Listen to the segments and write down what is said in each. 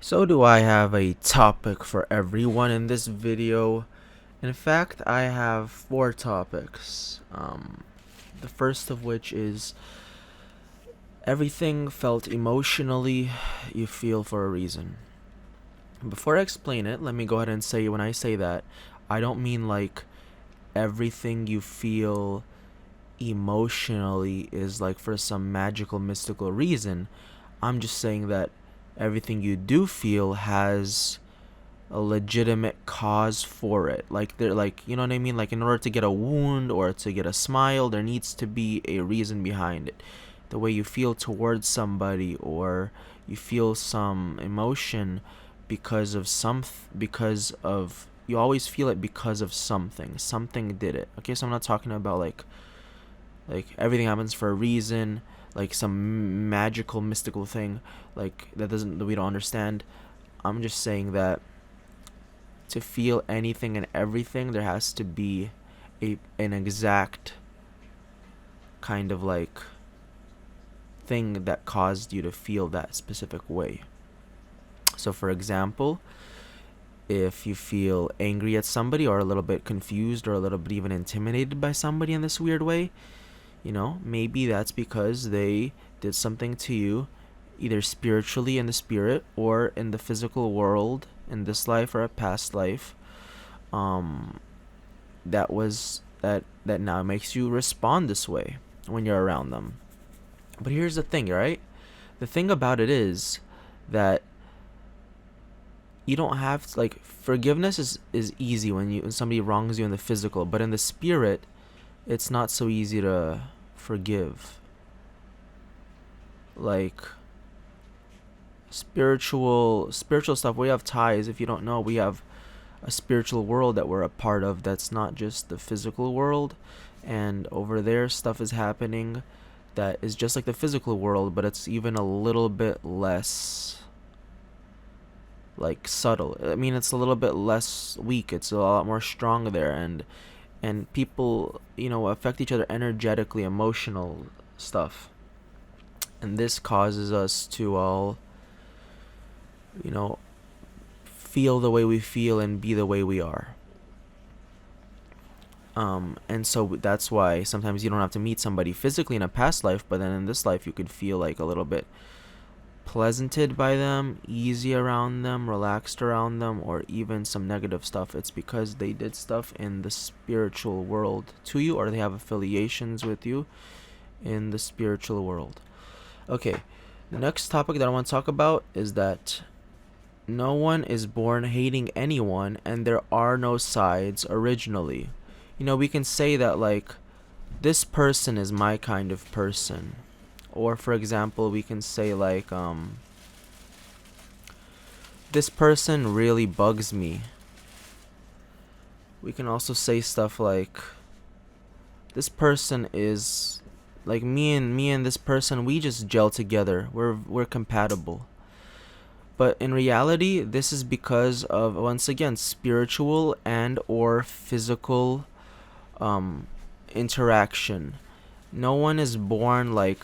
So do I have a topic for everyone in this video? In fact, I have four topics. The first of which is everything felt emotionally you feel for a reason. Before I explain it, let me go ahead and say when I say that, I don't mean like everything you feel emotionally is like for some magical mystical reason. I'm just saying that everything you do feel has a legitimate cause for it. Like they're like, you know what I mean? Like in order to get a wound or to get a smile, there needs to be a reason behind it. The way you feel towards somebody, or you feel some emotion because of you always feel it because of something. Something did it. Okay, so I'm not talking about like everything happens for a reason, like some magical mystical thing like that we don't understand. I'm just saying that to feel anything and everything, there has to be an exact kind of like thing that caused you to feel that specific way. So, for example, if you feel angry at somebody, or a little bit confused, or a little bit even intimidated by somebody in this weird way, maybe that's because they did something to you, either spiritually in the spirit or in the physical world in this life or a past life, um, that now makes you respond this way when you're around them. But here's the thing, right? The thing about it is that you don't have to, like, forgiveness is easy when somebody wrongs you in the physical, but in the spirit, it's not so easy to forgive. Like spiritual stuff, we have ties. If you don't know, we have a spiritual world that we're a part of that's not just the physical world, and over there stuff is happening that is just like the physical world, but it's even a little bit less like subtle. I mean, it's a little bit less weak. It's a lot more strong there, and people, affect each other energetically, emotional stuff. And this causes us to all, you know, feel the way we feel and be the way we are. And so that's why sometimes you don't have to meet somebody physically in a past life, but then in this life you could feel like a little bit pleasanted by them, easy around them, relaxed around them, or even some negative stuff. It's because they did stuff in the spiritual world to you, or they have affiliations with you in the spiritual world. Okay, the next topic that I want to talk about is that no one is born hating anyone, and there are no sides originally. We can say that, like, this person is my kind of person. Or, for example, we can say, like, this person really bugs me. We can also say stuff like, this person is, like, me and this person, we just gel together. We're compatible. But in reality, this is because of, once again, spiritual and or physical interaction. No one is born like,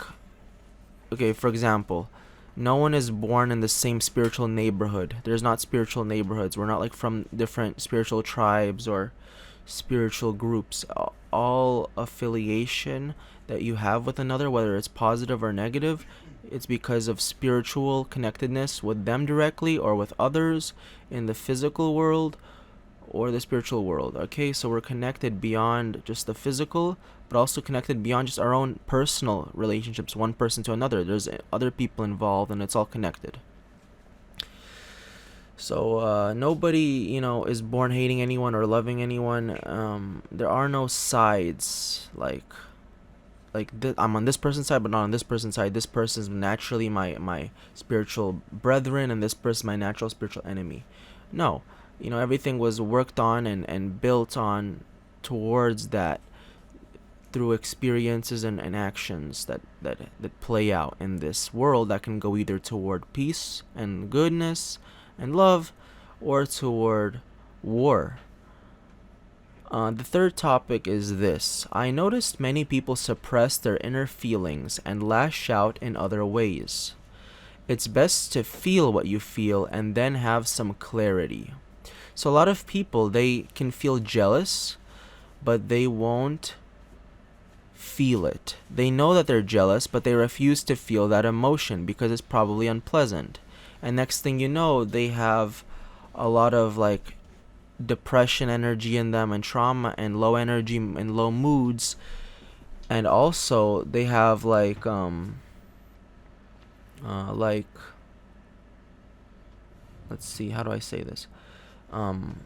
okay, for example, no one is born in the same spiritual neighborhood. There's not spiritual neighborhoods. We're not like from different spiritual tribes or spiritual groups. All affiliation that you have with another, whether it's positive or negative, it's because of spiritual connectedness with them directly or with others in the physical world or the spiritual world. Okay, so we're connected beyond just the physical, but also connected beyond just our own personal relationships, one person to another. There's other people involved, and it's all connected. So nobody, is born hating anyone or loving anyone. There are no sides. I'm on this person's side, but not on this person's side. This person is naturally my spiritual brethren, and this person my natural spiritual enemy. No, everything was worked on and built on towards that through experiences and actions that play out in this world that can go either toward peace and goodness and love, or toward war. The third topic is this. I noticed many people suppress their inner feelings and lash out in other ways. It's best to feel what you feel and then have some clarity. So a lot of people, they can feel jealous, but they won't feel it. They know that they're jealous, but they refuse to feel that emotion because it's probably unpleasant. And next thing you know, they have a lot of like depression energy in them and trauma and low energy and low moods. And also they have like let's see, how do I say this? Um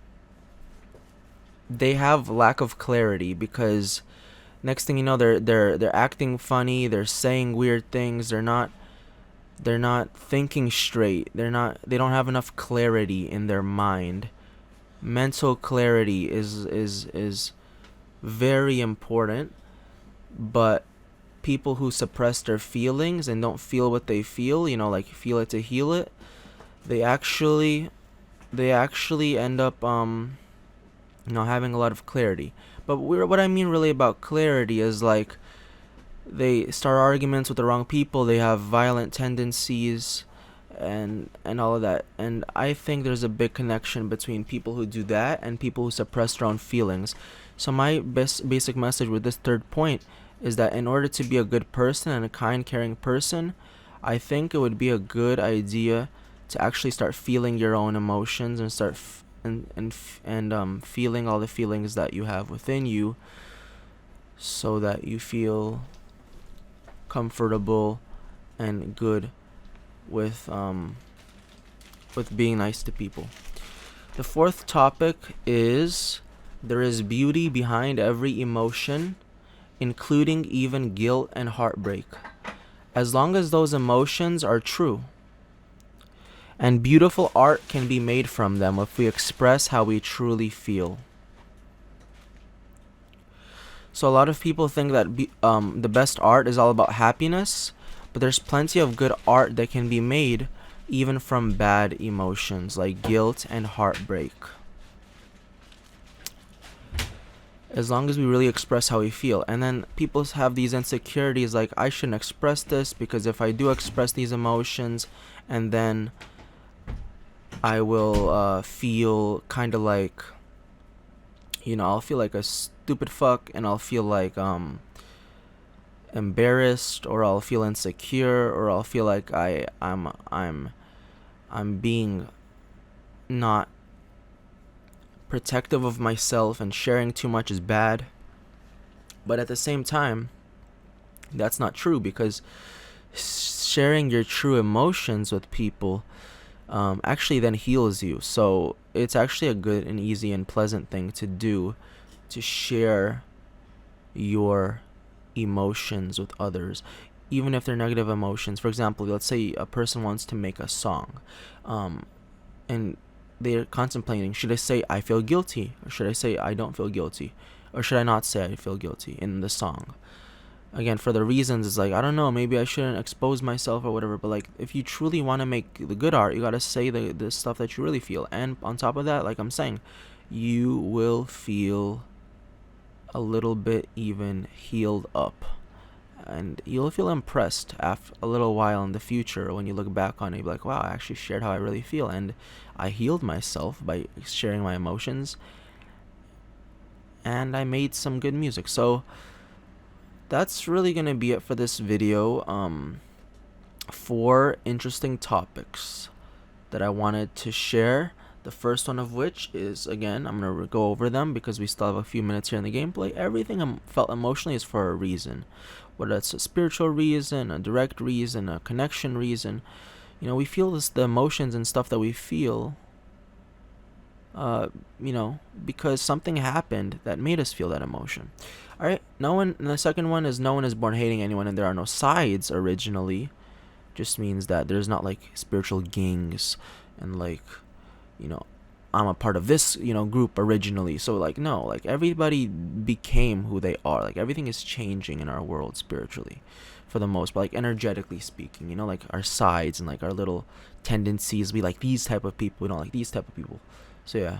they have lack of clarity because next thing you know, they're acting funny, they're saying weird things, they're not thinking straight. They don't have enough clarity in their mind. Mental clarity is very important, but people who suppress their feelings and don't feel what they feel, like feel it to heal it, they actually end up having a lot of clarity. But what I mean really about clarity is like they start arguments with the wrong people, they have violent tendencies and all of that. And I think there's a big connection between people who do that and people who suppress their own feelings. So my basic message with this third point is that in order to be a good person and a kind, caring person, I think it would be a good idea to actually start feeling your own emotions and start feeling all the feelings that you have within you, so that you feel comfortable and good with being nice to people. The fourth topic is there is beauty behind every emotion, including even guilt and heartbreak, as long as those emotions are true. And beautiful art can be made from them if we express how we truly feel. So a lot of people think that the best art is all about happiness, but there's plenty of good art that can be made even from bad emotions like guilt and heartbreak. As long as we really express how we feel. And then people have these insecurities like, I shouldn't express this because if I do express these emotions, and then I will feel kind of like, I'll feel like a stupid fuck, and I'll feel like embarrassed, or I'll feel insecure, or I'll feel like I'm being not protective of myself, and sharing too much is bad. But at the same time, that's not true, because sharing your true emotions with people actually then heals you. So it's actually a good and easy and pleasant thing to do, to share your emotions with others, even if they're negative emotions. For example, let's say a person wants to make a song, and they're contemplating, should I say I feel guilty, or should I say I don't feel guilty, or should I not say I feel guilty in the song? Again, for the reasons, it's like, I don't know, maybe I shouldn't expose myself or whatever. But like, if you truly want to make the good art, you gotta say the stuff that you really feel. And on top of that, like I'm saying, you will feel a little bit even healed up, and you'll feel impressed after a little while in the future when you look back on it. You'll be like, wow, I actually shared how I really feel, and I healed myself by sharing my emotions, and I made some good music. So that's really gonna be it for this video. 4 interesting topics that I wanted to share. The first one of which is, again, I'm gonna go over them because we still have a few minutes here in the gameplay. Everything I felt emotionally is for a reason, whether it's a spiritual reason, a direct reason, a connection reason. We feel the emotions and stuff that we feel, because something happened that made us feel that emotion. Alright, and the second one is, no one is born hating anyone, and there are no sides originally. Just means that there's not like spiritual gangs and like, I'm a part of this, group originally. So like, no, like everybody became who they are. Like everything is changing in our world spiritually, for the most part, like energetically speaking, like our sides and like our little tendencies. We like these type of people, we don't like these type of people. So yeah.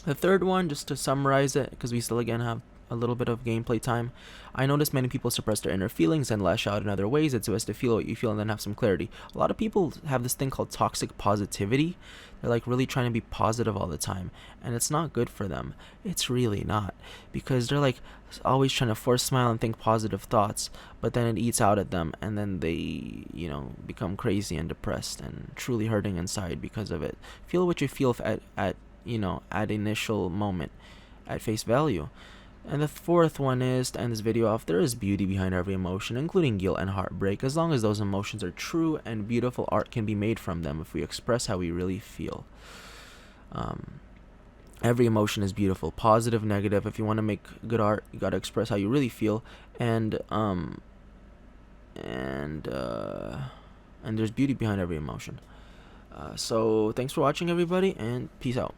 The third one, just to summarize it, because we still again have a little bit of gameplay time. I notice many people suppress their inner feelings and lash out in other ways. It's best to feel what you feel and then have some clarity. A lot of people have this thing called toxic positivity. They're like really trying to be positive all the time, and it's not good for them. It's really not, because they're like always trying to force smile and think positive thoughts, but then it eats out at them, and then they, become crazy and depressed and truly hurting inside because of it. Feel what you feel at initial moment, at face value. And the fourth one is, to end this video off, there is beauty behind every emotion, including guilt and heartbreak. As long as those emotions are true, and beautiful art can be made from them if we express how we really feel. Every emotion is beautiful, positive, negative. If you want to make good art, you gotta express how you really feel, and there's beauty behind every emotion. So thanks for watching, everybody, and peace out.